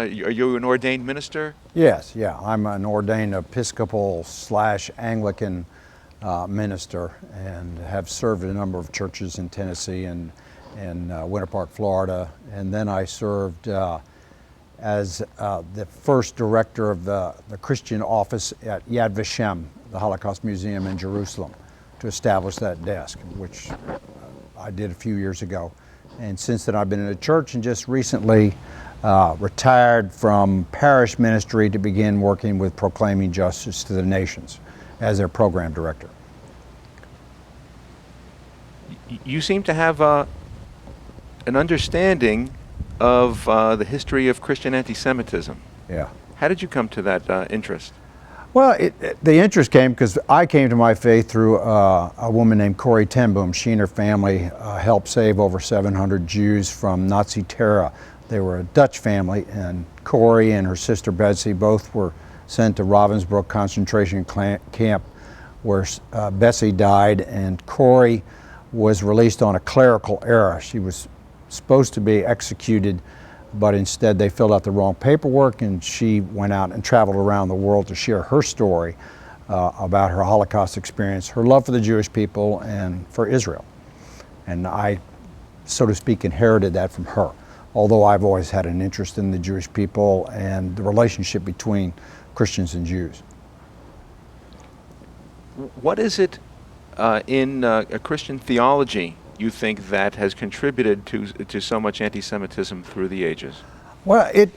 Are you an ordained minister? Yes, yeah. I'm an ordained Episcopal / Anglican minister and have served in a number of churches in Tennessee and Winter Park, Florida. And then I served as the first director of the Christian office at Yad Vashem, the Holocaust Museum in Jerusalem, to establish that desk, which I did a few years ago. And since then I've been in the church and just recently retired from parish ministry to begin working with Proclaiming Justice to the Nations as their program director. You seem to have an understanding of the history of Christian anti-Semitism. Yeah. How did you come to that interest? Well, the interest came because I came to my faith through a woman named Corrie ten Boom. She and her family helped save over 700 Jews from Nazi terror. They were a Dutch family, and Corrie and her sister Betsy both were sent to Ravensbrück concentration camp, where Betsy died, and Corrie was released on a clerical error. She was supposed to be executed, but instead they filled out the wrong paperwork, and she went out and traveled around the world to share her story about her Holocaust experience, her love for the Jewish people and for Israel. And I, so to speak, inherited that from her, although I've always had an interest in the Jewish people and the relationship between Christians and Jews. What is it in a Christian theology you think that has contributed to so much anti-Semitism through the ages? Well, it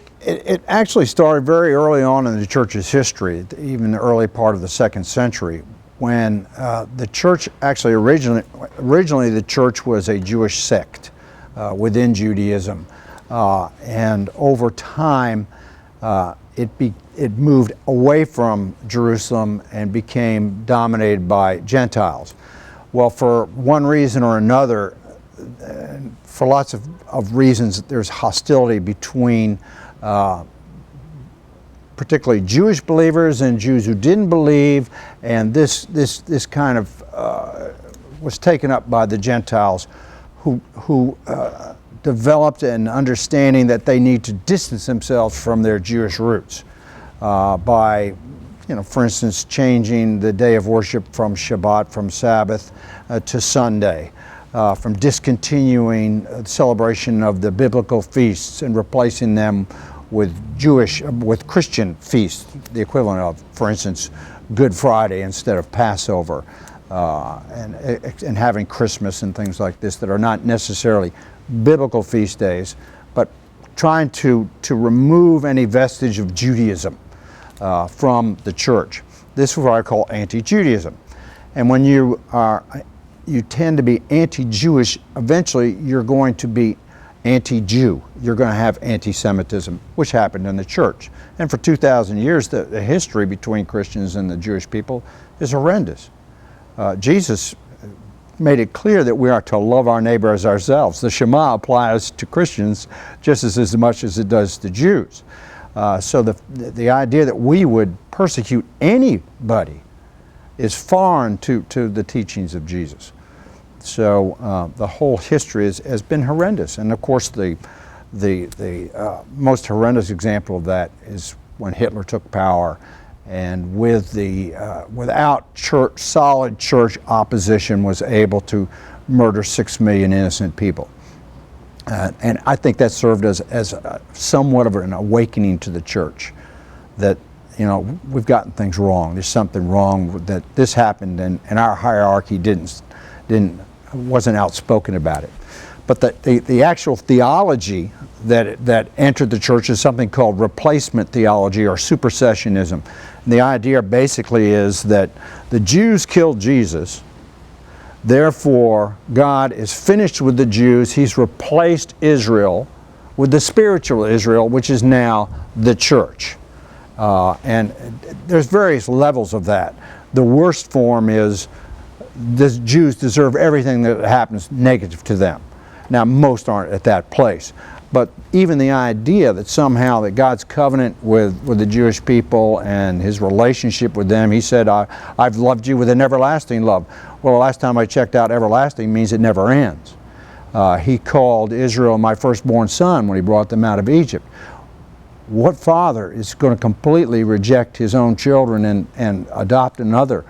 actually started very early on in the church's history, even the early part of the 2nd century, when the church actually originally the church was a Jewish sect within Judaism, and over time it moved away from Jerusalem and became dominated by Gentiles. Well, for one reason or another, for lots of reasons, there's hostility between particularly Jewish believers and Jews who didn't believe, and this kind of was taken up by the Gentiles who developed an understanding that they need to distance themselves from their Jewish roots by, for instance, changing the day of worship from Shabbat, from Sabbath, to Sunday, from discontinuing celebration of the biblical feasts and replacing them with Christian feasts, the equivalent of, for instance, Good Friday instead of Passover, and having Christmas and things like this that are not necessarily biblical feast days, but trying to remove any vestige of Judaism from the church. This is what I call anti-Judaism. And when you tend to be anti-Jewish, eventually you're going to be anti-Jew. You're going to have anti-Semitism, which happened in the church. And for 2,000 years, the history between Christians and the Jewish people is horrendous. Jesus made it clear that we are to love our neighbor as ourselves. The Shema applies to Christians just as much as it does to Jews. So the idea that we would persecute anybody is foreign to the teachings of Jesus. So the whole history has been horrendous. And of course the most horrendous example of that is when Hitler took power, and without solid church opposition was able to murder 6 million innocent people. And I think that served as somewhat of an awakening to the church, that we've gotten things wrong. There's something wrong that this happened, and our hierarchy wasn't outspoken about it. But the actual theology that entered the church is something called replacement theology or supersessionism. And the idea basically is that the Jews killed Jesus, therefore God is finished with the Jews. He's replaced Israel with the spiritual Israel, which is now the church. And there's various levels of that. The worst form is the Jews deserve everything that happens negative to them. Now, most aren't at that place. But even the idea that somehow that God's covenant with the Jewish people and His relationship with them, He said, I've loved you with an everlasting love. Well, the last time I checked out, everlasting means it never ends. He called Israel my firstborn son when He brought them out of Egypt. what father is going to completely reject his own children and adopt another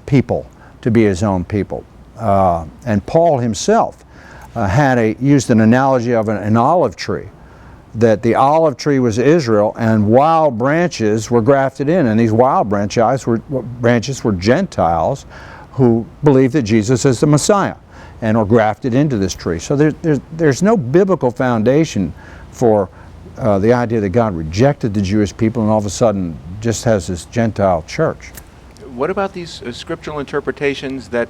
people to be his own people? And Paul himself used an analogy of an olive tree, that the olive tree was Israel and wild branches were grafted in, and these wild branches were Gentiles who believed that Jesus is the Messiah and are grafted into this tree. So there's no biblical foundation for the idea that God rejected the Jewish people and all of a sudden just has this Gentile church. What about these scriptural interpretations that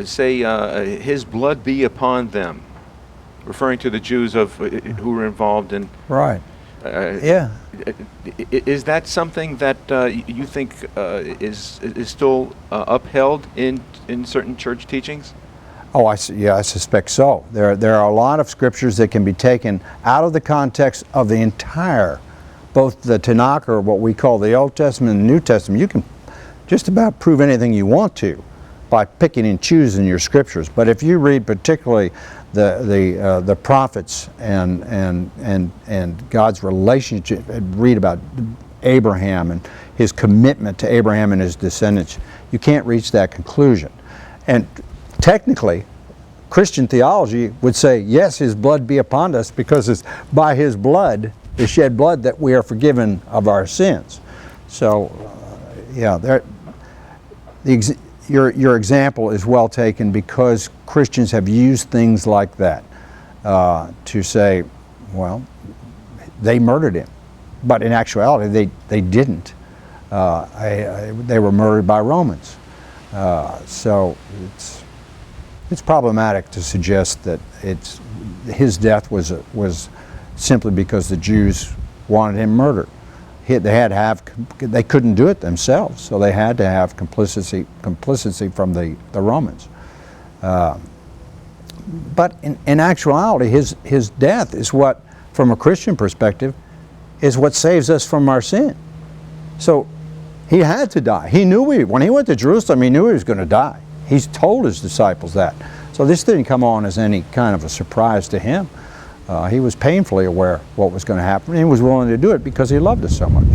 say, his blood be upon them, referring to the Jews who were involved in... Right. Yeah. Is that something that you think is still upheld in certain church teachings? Oh, yeah, I suspect so. There are a lot of scriptures that can be taken out of the context of the entire, both the Tanakh, or what we call the Old Testament and the New Testament. You can just about prove anything you want to by picking and choosing your scriptures. But if you read particularly the prophets and God's relationship, read about Abraham and his commitment to Abraham and his descendants, you can't reach that conclusion. And technically, Christian theology would say, yes, his blood be upon us, because it's by his blood, the shed blood, that we are forgiven of our sins. So, yeah, your example is well taken, because Christians have used things like that to say, well, they murdered him. But in actuality, they didn't. They were murdered by Romans. So it's problematic to suggest that his death was simply because the Jews wanted him murdered. They couldn't do it themselves, so they had to have complicity from the Romans. But in actuality, his death is what, from a Christian perspective, is what saves us from our sin. So he had to die. He knew when he went to Jerusalem, he knew he was going to die. He's told his disciples that. So this didn't come on as any kind of a surprise to him. He was painfully aware what was going to happen, and he was willing to do it because he loved us so much.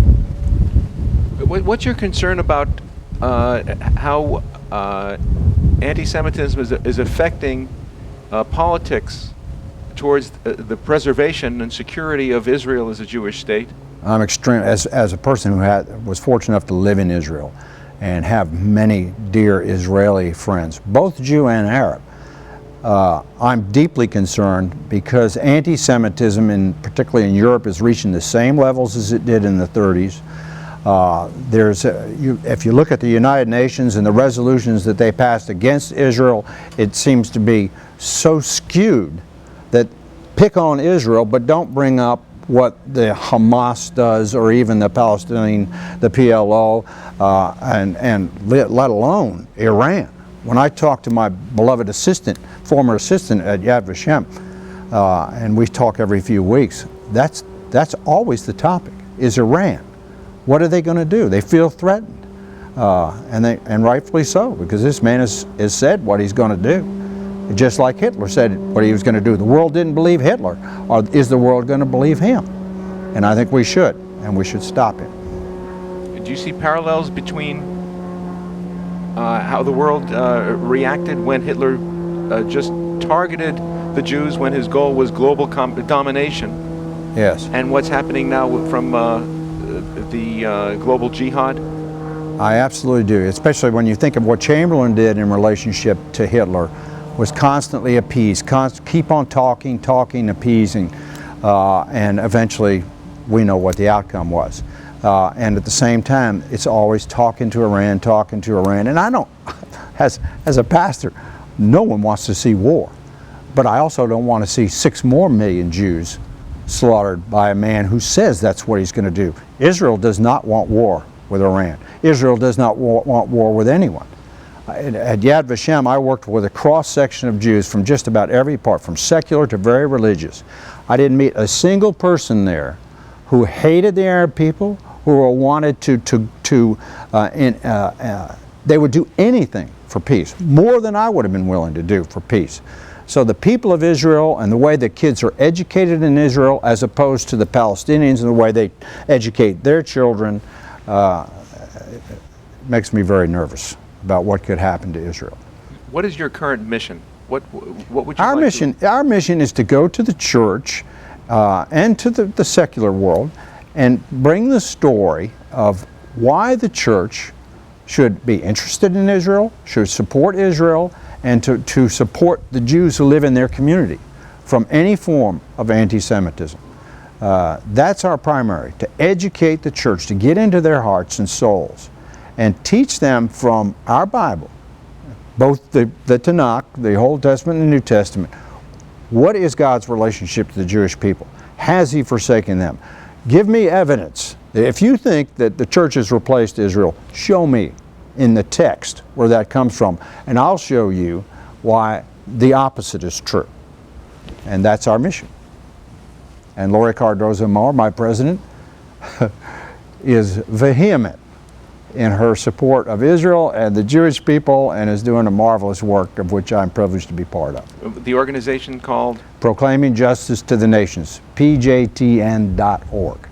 What's your concern about how anti-Semitism is affecting politics towards the preservation and security of Israel as a Jewish state? I'm extreme, as a person who was fortunate enough to live in Israel and have many dear Israeli friends, both Jew and Arab. I'm deeply concerned because anti-Semitism, particularly in Europe, is reaching the same levels as it did in the 30s. If you look at the United Nations and the resolutions that they passed against Israel, it seems to be so skewed that pick on Israel, but don't bring up what the Hamas does, or even the Palestinian, the PLO, and let alone Iran. When I talk to my beloved former assistant at Yad Vashem, and we talk every few weeks, that's always the topic, is Iran. What are they going to do? They feel threatened, and rightfully so, because this man has said what he's going to do. Just like Hitler said what he was going to do. The world didn't believe Hitler. Or is the world going to believe him? And I think we should, and we should stop him. Do you see parallels between how the world reacted when Hitler just targeted the Jews when his goal was global domination? Yes. And what's happening now from the global jihad? I absolutely do, especially when you think of what Chamberlain did in relationship to Hitler, was constantly appease, keep on talking, appeasing, and eventually we know what the outcome was. And at the same time, it's always talking to Iran, and I don't, as a pastor, no one wants to see war, but I also don't want to see 6 more million Jews slaughtered by a man who says that's what he's going to do. Israel does not want war with Iran. Israel does not want war with anyone. At Yad Vashem, I worked with a cross-section of Jews from just about every part, from secular to very religious. I didn't meet a single person there who hated the Arab people, who wanted they would do anything for peace, more than I would have been willing to do for peace. So the people of Israel and the way the kids are educated in Israel as opposed to the Palestinians and the way they educate their children makes me very nervous about what could happen to Israel. What is your current mission? What would you Our like mission, our mission is to go to the church and to the secular world and bring the story of why the church should be interested in Israel, should support Israel, and to support the Jews who live in their community from any form of anti-Semitism. That's our primary, to educate the church, to get into their hearts and souls, and teach them from our Bible, both the Tanakh, the Old Testament and the New Testament, what is God's relationship to the Jewish people? Has He forsaken them? Give me evidence. If you think that the church has replaced Israel, show me in the text where that comes from, and I'll show you why the opposite is true. And that's our mission. And Lori Cardozo-Moore, my president, is vehement in her support of Israel and the Jewish people, and is doing a marvelous work of which I'm privileged to be part of. The organization called? Proclaiming Justice to the Nations, pjtn.org.